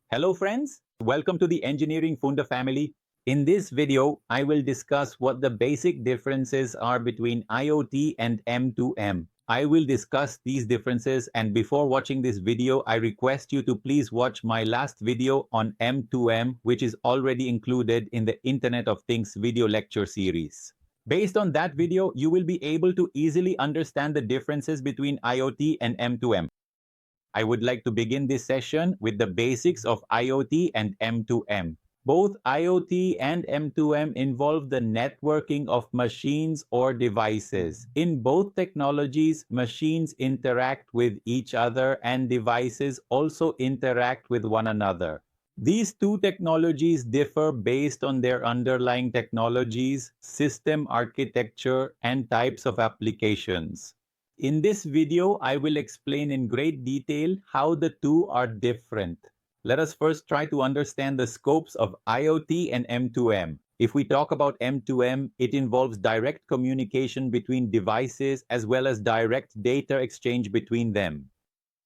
Hello friends, welcome to the Engineering Funda family. In this video, I will discuss what the basic differences are between IoT and M2M. I will discuss these differences, and before watching this video, I request you to please watch my last video on M2M, which is already included in the Internet of Things video lecture series. Based on that video, you will be able to easily understand the differences between IoT and M2M. I would like to begin this session with the basics of IoT and M2M. Both IoT and M2M involve the networking of machines or devices. In both technologies, machines interact with each other and devices also interact with one another. These two technologies differ based on their underlying technologies, system architecture, and types of applications. In this video, I will explain in great detail how the two are different. Let us first try to understand the scopes of IoT and M2M. If we talk about M2M, it involves direct communication between devices as well as direct data exchange between them.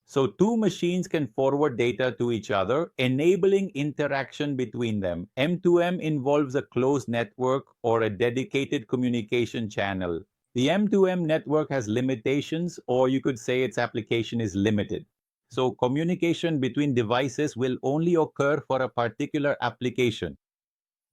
So two machines can forward data to each other, enabling interaction between them. M2M involves a closed network or a dedicated communication channel. The M2M network has limitations, or you could say its application is limited. So communication between devices will only occur for a particular application.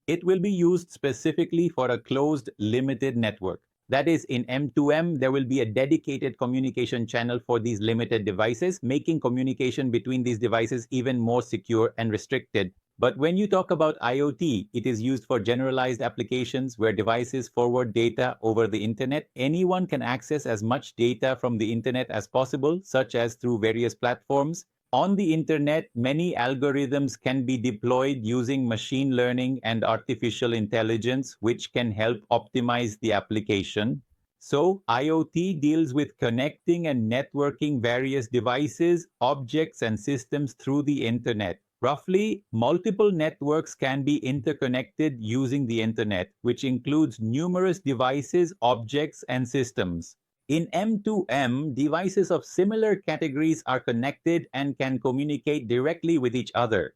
It will be used specifically for a closed, limited network. That is, in M2M, there will be a dedicated communication channel for these limited devices, making communication between these devices even more secure and restricted. But when you talk about IoT, it is used for generalized applications where devices forward data over the internet. Anyone can access as much data from the internet as possible, such as through various platforms. On the internet, many algorithms can be deployed using machine learning and artificial intelligence, which can help optimize the application. So, IoT deals with connecting and networking various devices, objects, and systems through the internet. Roughly, multiple networks can be interconnected using the internet, which includes numerous devices, objects, and systems. In M2M, devices of similar categories are connected and can communicate directly with each other.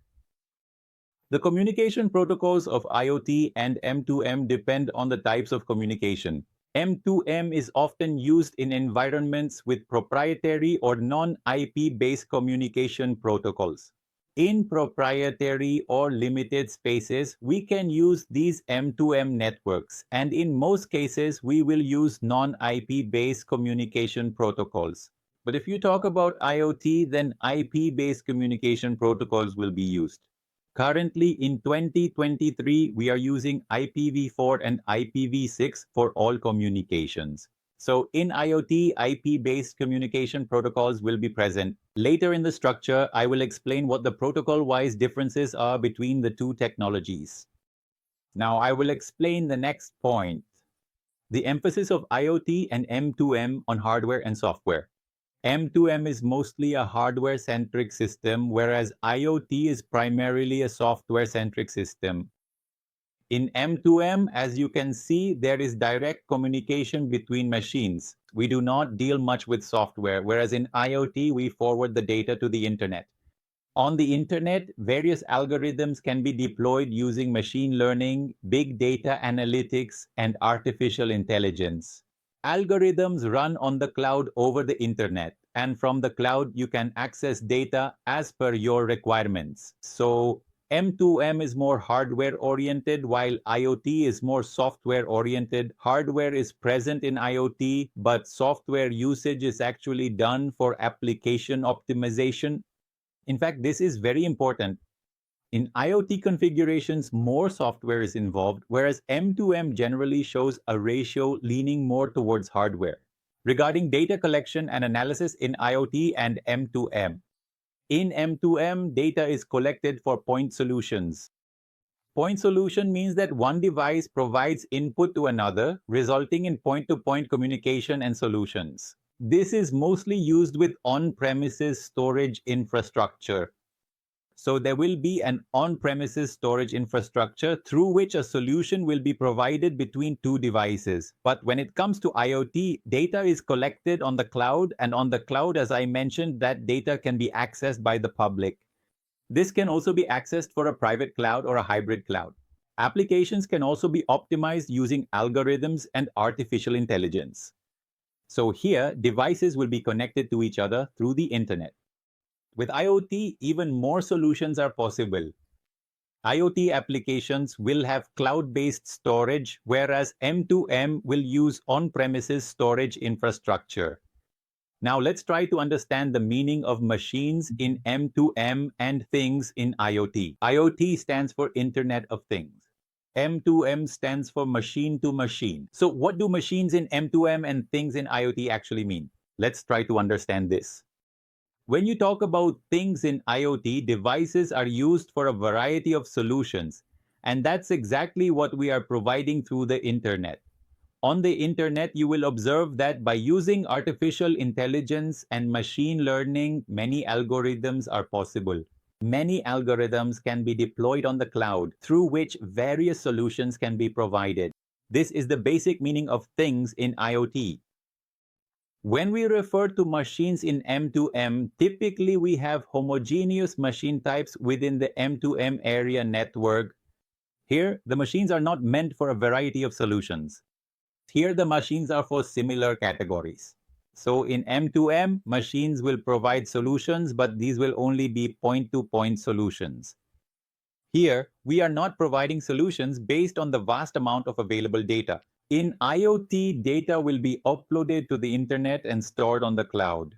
The communication protocols of IoT and M2M depend on the types of communication. M2M is often used in environments with proprietary or non-IP based communication protocols. In proprietary or limited spaces, we can use these M2M networks, and in most cases, we will use non-IP based communication protocols. But if you talk about IoT, then IP based communication protocols will be used. Currently, in 2023, we are using IPv4 and IPv6 for all communications. So in IoT, IP-based communication protocols will be present. Later in the structure, I will explain what the protocol-wise differences are between the two technologies. Now I will explain the next point. The emphasis of IoT and M2M on hardware and software. M2M is mostly a hardware-centric system, whereas IoT is primarily a software-centric system. In M2M, as you can see, there is direct communication between machines. We do not deal much with software, whereas in IoT, we forward the data to the internet. On the internet, various algorithms can be deployed using machine learning, big data analytics, and artificial intelligence. Algorithms run on the cloud over the internet, and from the cloud, you can access data as per your requirements. So M2M is more hardware-oriented, while IoT is more software-oriented. Hardware is present in IoT, but software usage is actually done for application optimization. In fact, this is very important. In IoT configurations, more software is involved, whereas M2M generally shows a ratio leaning more towards hardware. Regarding data collection and analysis in IoT and M2M, in M2M, data is collected for point solutions. Point solution means that one device provides input to another, resulting in point-to-point communication and solutions. This is mostly used with on-premises storage infrastructure. So there will be an on-premises storage infrastructure through which a solution will be provided between two devices. But when it comes to IoT, data is collected on the cloud, and on the cloud, as I mentioned, that data can be accessed by the public. This can also be accessed for a private cloud or a hybrid cloud. Applications can also be optimized using algorithms and artificial intelligence. So here, devices will be connected to each other through the internet. With IoT, even more solutions are possible. IoT applications will have cloud-based storage, whereas M2M will use on-premises storage infrastructure. Now let's try to understand the meaning of machines in M2M and things in IoT. IoT stands for Internet of Things. M2M stands for machine to machine. So what do machines in M2M and things in IoT actually mean? Let's try to understand this. When you talk about things in IoT, devices are used for a variety of solutions, and that's exactly what we are providing through the internet. On the internet, you will observe that by using artificial intelligence and machine learning, many algorithms are possible. Many algorithms can be deployed on the cloud, through which various solutions can be provided. This is the basic meaning of things in IoT. When we refer to machines in M2M, typically we have homogeneous machine types within the M2M area network. Here, the machines are not meant for a variety of solutions. Here, the machines are for similar categories. So in M2M, machines will provide solutions, but these will only be point-to-point solutions. Here, we are not providing solutions based on the vast amount of available data. In IoT, data will be uploaded to the internet and stored on the cloud.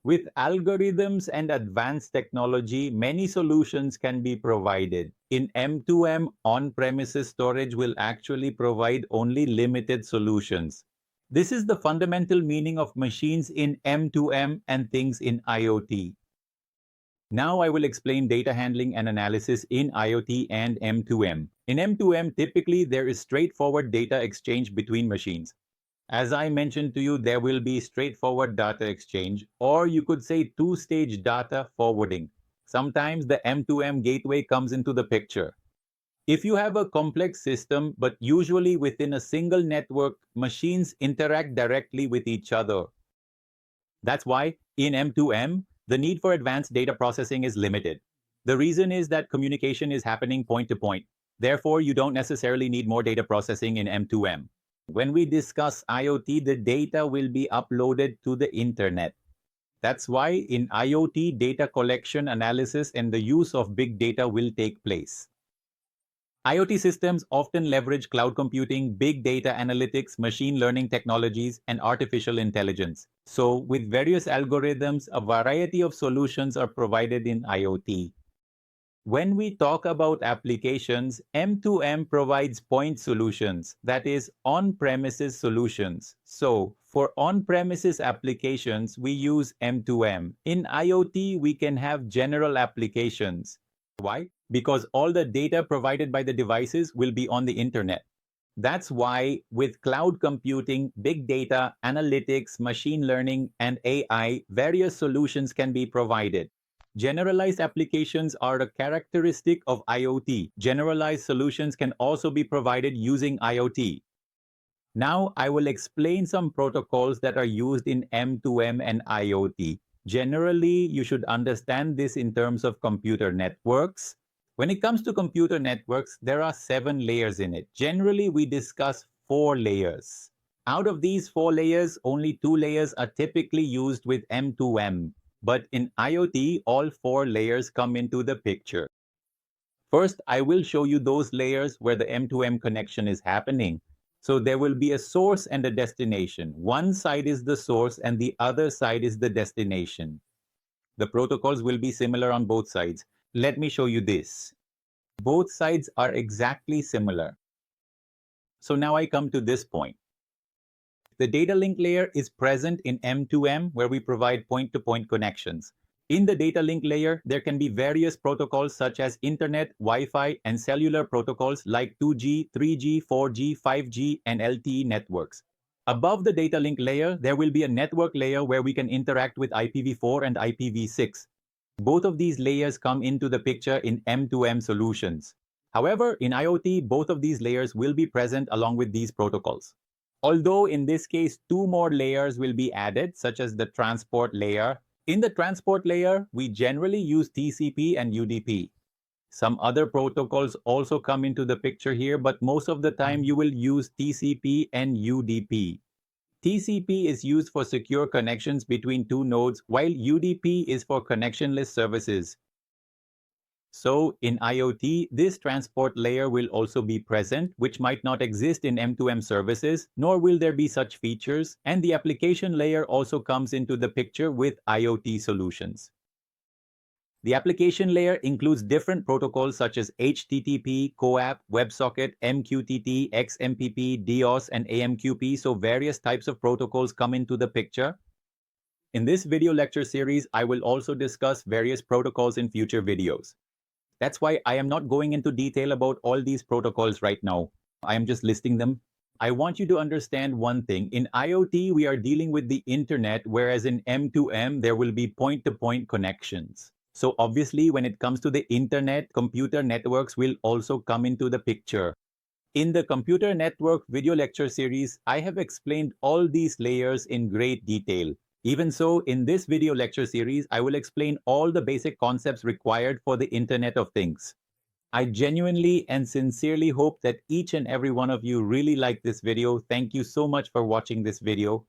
With algorithms and advanced technology, many solutions can be provided. In M2M, on-premises storage will actually provide only limited solutions. This is the fundamental meaning of machines in M2M and things in IoT. Now I will explain data handling and analysis in IoT and M2M. In M2M, typically there is straightforward data exchange between machines. As I mentioned to you, there will be straightforward data exchange, or you could say two-stage data forwarding. Sometimes the M2M gateway comes into the picture. If you have a complex system, but usually within a single network, machines interact directly with each other. That's why in M2M, the need for advanced data processing is limited. The reason is that communication is happening point to point. Therefore, you don't necessarily need more data processing in M2M. When we discuss IoT, the data will be uploaded to the internet. That's why in IoT, data collection, analysis, and the use of big data will take place. IoT systems often leverage cloud computing, big data analytics, machine learning technologies, and artificial intelligence. So, with various algorithms, a variety of solutions are provided in IoT. When we talk about applications, M2M provides point solutions, that is, on-premises solutions. So, for on-premises applications, we use M2M. In IoT, we can have general applications. Why? Because all the data provided by the devices will be on the internet. That's why with cloud computing, big data, analytics, machine learning, and AI, various solutions can be provided. Generalized applications are a characteristic of IoT. Generalized solutions can also be provided using IoT. Now I will explain some protocols that are used in M2M and IoT. Generally, you should understand this in terms of computer networks. When it comes to computer networks, there are 7 layers in it. Generally, we discuss 4 layers. Out of these 4 layers, only 2 layers are typically used with M2M. But in IoT, all 4 layers come into the picture. First, I will show you those layers where the M2M connection is happening. So there will be a source and a destination. One side is the source and the other side is the destination. The protocols will be similar on both sides. Let me show you this. Both sides are exactly similar. So now I come to this point. The data link layer is present in M2M where we provide point-to-point connections. In the data link layer, there can be various protocols such as Internet, Wi-Fi, and cellular protocols like 2G, 3G, 4G, 5G, and LTE networks. Above the data link layer, there will be a network layer where we can interact with IPv4 and IPv6. Both of these layers come into the picture in M2M solutions. However, in IoT, both of these layers will be present along with these protocols. Although in this case, 2 more layers will be added, such as the transport layer. In the transport layer, we generally use TCP and UDP. Some other protocols also come into the picture here, but most of the time you will use TCP and UDP. TCP is used for secure connections between two nodes, while UDP is for connectionless services. So, in IoT, this transport layer will also be present, which might not exist in M2M services, nor will there be such features, and the application layer also comes into the picture with IoT solutions. The application layer includes different protocols such as HTTP, CoAP, WebSocket, MQTT, XMPP, DOS, and AMQP, so various types of protocols come into the picture. In this video lecture series, I will also discuss various protocols in future videos. That's why I am not going into detail about all these protocols right now. I am just listing them. I want you to understand one thing. In IoT, we are dealing with the internet, whereas in M2M, there will be point-to-point connections. So obviously, when it comes to the internet, computer networks will also come into the picture. In the computer network video lecture series, I have explained all these layers in great detail. Even so, in this video lecture series, I will explain all the basic concepts required for the Internet of Things. I genuinely and sincerely hope that each and every one of you really like this video. Thank you so much for watching this video.